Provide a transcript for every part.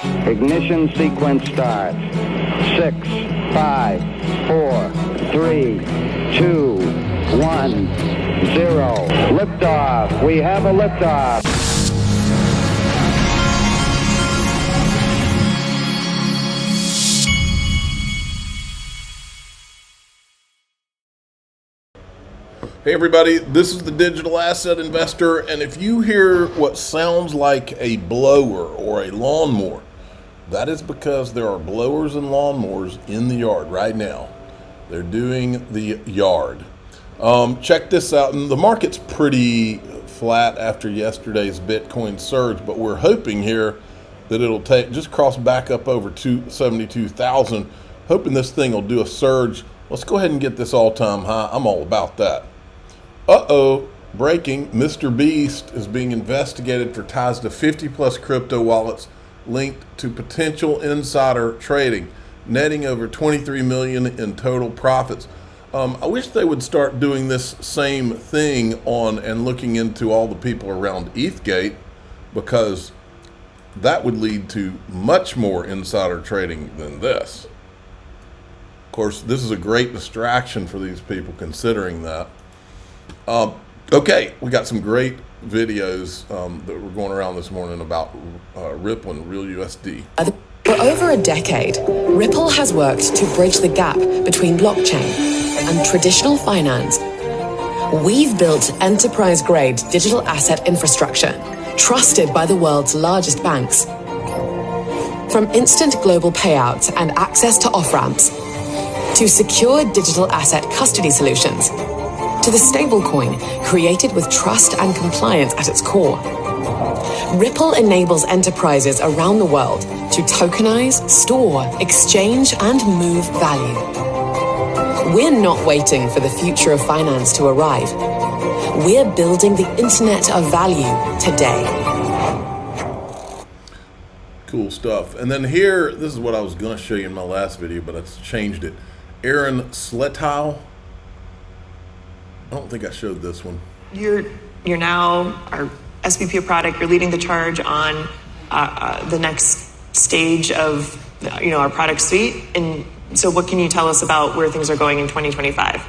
Ignition sequence starts. 6, 5, 4, 3, 2, 1, 0. Liftoff. We have a liftoff. Hey everybody, this is the Digital Asset Investor, and if you hear what sounds like a blower or a lawnmower, that is because there are blowers and lawnmowers in the yard right now. They're doing the yard. Check this out, and the market's pretty flat after yesterday's Bitcoin surge, but we're hoping here that it'll just cross back up over 72,000, hoping this thing will do a surge. Let's go ahead and get this all-time high. I'm all about that. Breaking, MrBeast is being investigated for ties to 50 plus crypto wallets linked to potential insider trading, netting over 23 million in total profits. I wish they would start doing this same thing on and looking into all the people around ETHgate, because that would lead to much more insider trading than this. Of course, this is a great distraction for these people considering that. Okay, we got some great videos that were going around this morning about Ripple and RLUSD. For over a decade, Ripple has worked to bridge the gap between blockchain and traditional finance. We've built enterprise-grade digital asset infrastructure trusted by the world's largest banks. From instant global payouts and access to off-ramps, to secure digital asset custody solutions, to the stablecoin created with trust and compliance at its core. Ripple enables enterprises around the world to tokenize, store, exchange, and move value. We're not waiting for the future of finance to arrive. We're building the internet of value today. Cool stuff. And then here, this is what I was going to show you in my last video, but I've changed it. Aaron Sletow. I don't think I showed this one. You're now our SVP of product. You're leading the charge on the next stage of our product suite. And so, what can you tell us about where things are going in 2025?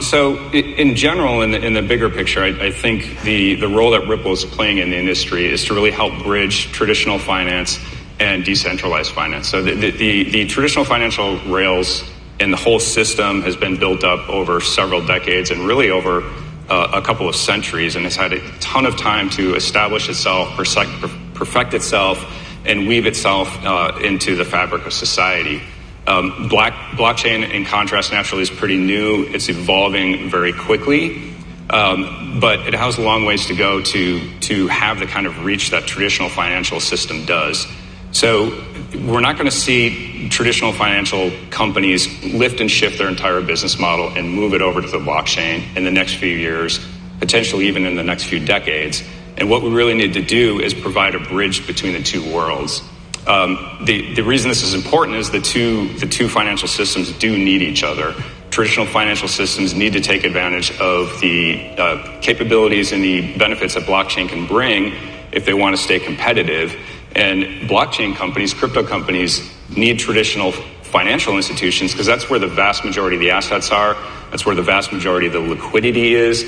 So, in general, in the bigger picture, I think the role that Ripple is playing in the industry is to really help bridge traditional finance and decentralized finance. So, the traditional financial rails and the whole system has been built up over several decades and really over a couple of centuries, and has had a ton of time to establish itself, perfect itself, and weave itself into the fabric of society. Blockchain, in contrast, naturally is pretty new. It's evolving very quickly, but it has a long ways to go to have the kind of reach that traditional financial system does. So we're not going to see traditional financial companies lift and shift their entire business model and move it over to the blockchain in the next few years, potentially even in the next few decades. And what we really need to do is provide a bridge between the two worlds. The reason this is important is the two financial systems do need each other. Traditional financial systems need to take advantage of the capabilities and the benefits that blockchain can bring if they want to stay competitive. And blockchain companies, crypto companies, need traditional financial institutions because that's where the vast majority of the assets are. That's where the vast majority of the liquidity is.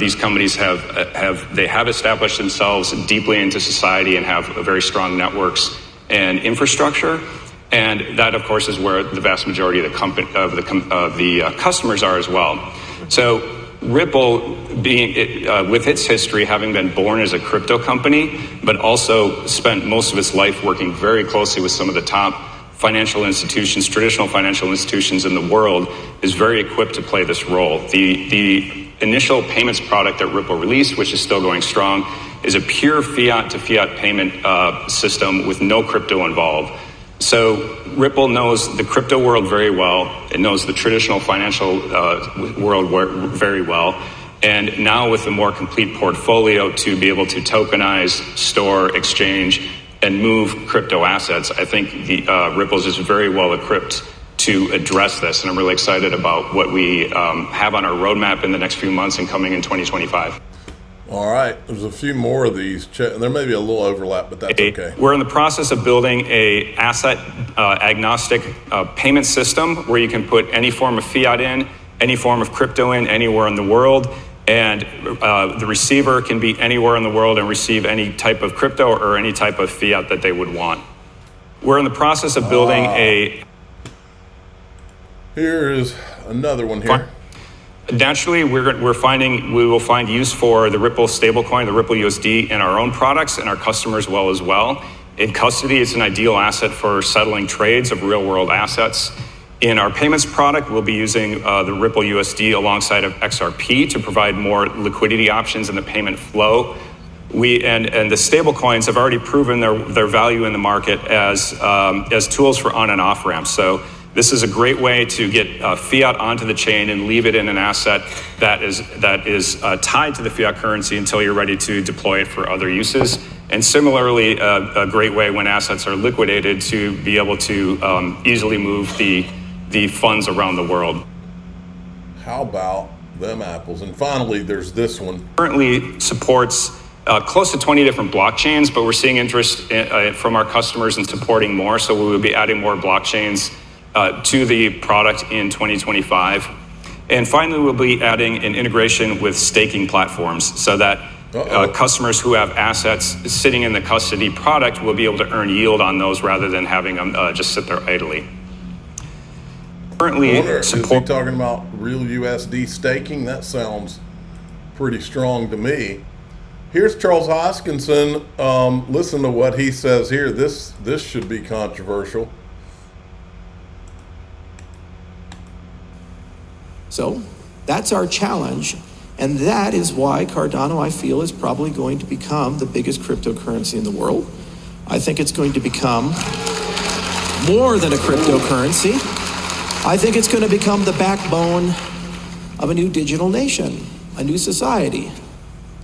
These companies have established themselves deeply into society and have very strong networks and infrastructure. And that, of course, is where the vast majority of the customers are as well. So Ripple, with its history, having been born as a crypto company, but also spent most of its life working very closely with some of the top financial institutions, traditional financial institutions in the world, is very equipped to play this role. The initial payments product that Ripple released, which is still going strong, is a pure fiat to fiat payment system with no crypto involved. So Ripple knows the crypto world very well. It knows the traditional financial world very well. And now with a more complete portfolio to be able to tokenize, store, exchange, and move crypto assets, I think Ripple's is very well equipped to address this. And I'm really excited about what we have on our roadmap in the next few months and coming in 2025. All right, there's a few more of these. There may be a little overlap, but that's okay. We're in the process of building a asset agnostic payment system where you can put any form of fiat in, any form of crypto in, anywhere in the world, and the receiver can be anywhere in the world and receive any type of crypto or any type of fiat that they would want. We're in the process of building Here is another one here. Naturally, we will find use for the Ripple stablecoin, the Ripple USD, in our own products and our customers as well. In custody, it's an ideal asset for settling trades of real-world assets. In our payments product, we'll be using the Ripple USD alongside of XRP to provide more liquidity options in the payment flow. And the stablecoins have already proven their value in the market as tools for on and off ramps. So this is a great way to get fiat onto the chain and leave it in an asset that is tied to the fiat currency until you're ready to deploy it for other uses. And similarly, a great way when assets are liquidated to be able to easily move the funds around the world. How about them apples? And finally, there's this one. Currently supports close to 20 different blockchains, but we're seeing interest from our customers in supporting more. So we will be adding more blockchains to the product in 2025. And finally, we'll be adding an integration with staking platforms so that customers who have assets sitting in the custody product will be able to earn yield on those rather than having them just sit there idly. Currently, is he talking about real USD staking? That sounds pretty strong to me. Here's Charles Hoskinson. Listen to what he says here. This should be controversial. So that's our challenge, and that is why Cardano, I feel, is probably going to become the biggest cryptocurrency in the world. I think it's going to become more than a cryptocurrency. I think it's going to become the backbone of a new digital nation, a new society,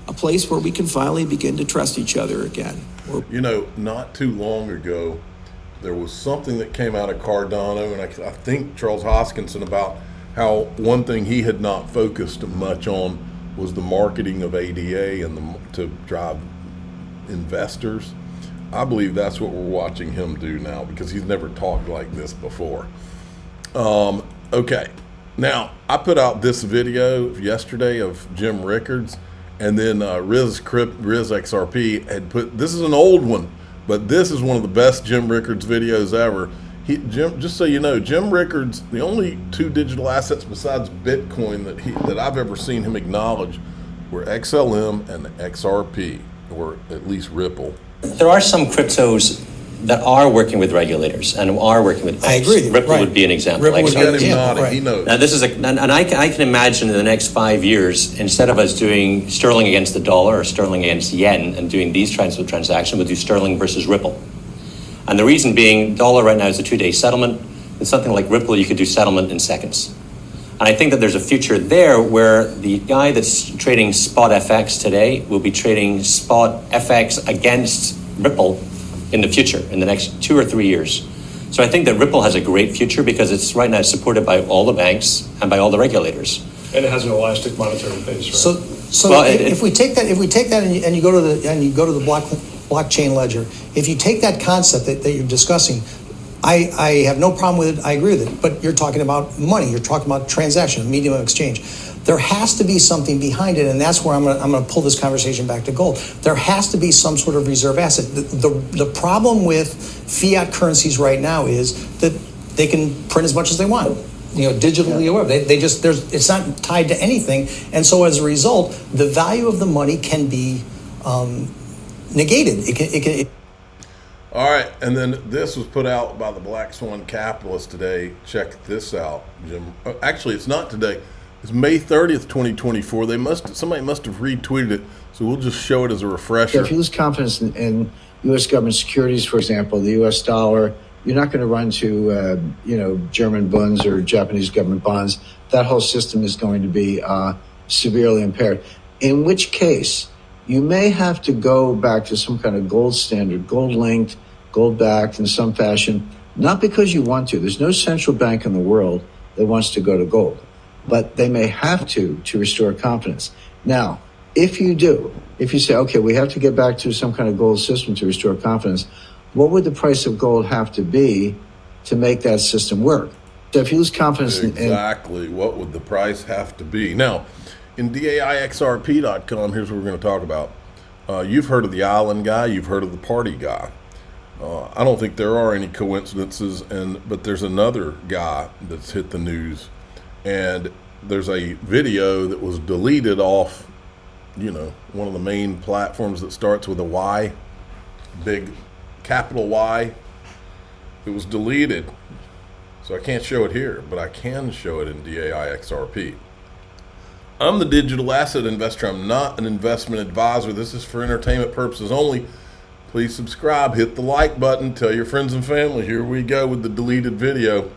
a place where we can finally begin to trust each other again. You know, not too long ago, there was something that came out of Cardano, and I think Charles Hoskinson, about how one thing he had not focused much on was the marketing of ADA and to drive investors. I believe that's what we're watching him do now, because he's never talked like this before. Okay, now I put out this video yesterday of Jim Rickards, and then Riz XRP had put, this is an old one, but this is one of the best Jim Rickards videos ever. Jim, just so you know, Jim Rickards, the only two digital assets besides Bitcoin that I've ever seen him acknowledge were XLM and XRP, or at least Ripple. There are some cryptos that are working with regulators and are working with banks. I agree. Ripple right. would be an example. Ripple would be an example, right. He knows. Now this is and I can imagine in the next 5 years, instead of us doing sterling against the dollar or sterling against yen and doing these kinds of transactions, we'll do sterling versus Ripple. And the reason being, dollar right now is a 2-day settlement. With something like Ripple, you could do settlement in seconds. And I think that there's a future there where the guy that's trading spot FX today will be trading spot FX against Ripple in the future, in the next 2 or 3 years. So I think that Ripple has a great future because it's right now supported by all the banks and by all the regulators. And it has an elastic monetary base, right? So Well, if we take that and you go to the blockchain ledger, if you take that concept that you're discussing, I have no problem with it. I agree with it. But you're talking about money. You're talking about transaction, medium of exchange. There has to be something behind it, and that's where I'm going to pull this conversation back to gold. There has to be some sort of reserve asset. The problem with fiat currencies right now is that they can print as much as they want, digitally or whatever. It's not tied to anything, and so as a result, the value of the money can be negated. It can. All right, and then this was put out by the Black Swan Capitalist today. Check this out, Jim. Actually, it's not today. It's May 30th, 2024. Somebody must have retweeted it, so we'll just show it as a refresher. If you lose confidence in U.S. government securities, for example, the U.S. dollar, you're not going to run to German bonds or Japanese government bonds. That whole system is going to be severely impaired. In which case, you may have to go back to some kind of gold standard, gold-linked, gold-backed in some fashion, not because you want to. There's no central bank in the world that wants to go to gold, but they may have to restore confidence. Now, if you do, if you say, okay, we have to get back to some kind of gold system to restore confidence, what would the price of gold have to be to make that system work? So if you lose confidence exactly, what would the price have to be? Now, in DAIXRP.com, here's what we're going to talk about. You've heard of the island guy, you've heard of the party guy. I don't think there are any coincidences, but there's another guy that's hit the news, and there's a video that was deleted off, one of the main platforms that starts with a Y, big capital Y. It was deleted, so I can't show it here, but I can show it in DAIXRP. I'm the digital asset investor. I'm not an investment advisor. This is for entertainment purposes only. Please subscribe, hit the like button, tell your friends and family. Here we go with the deleted video.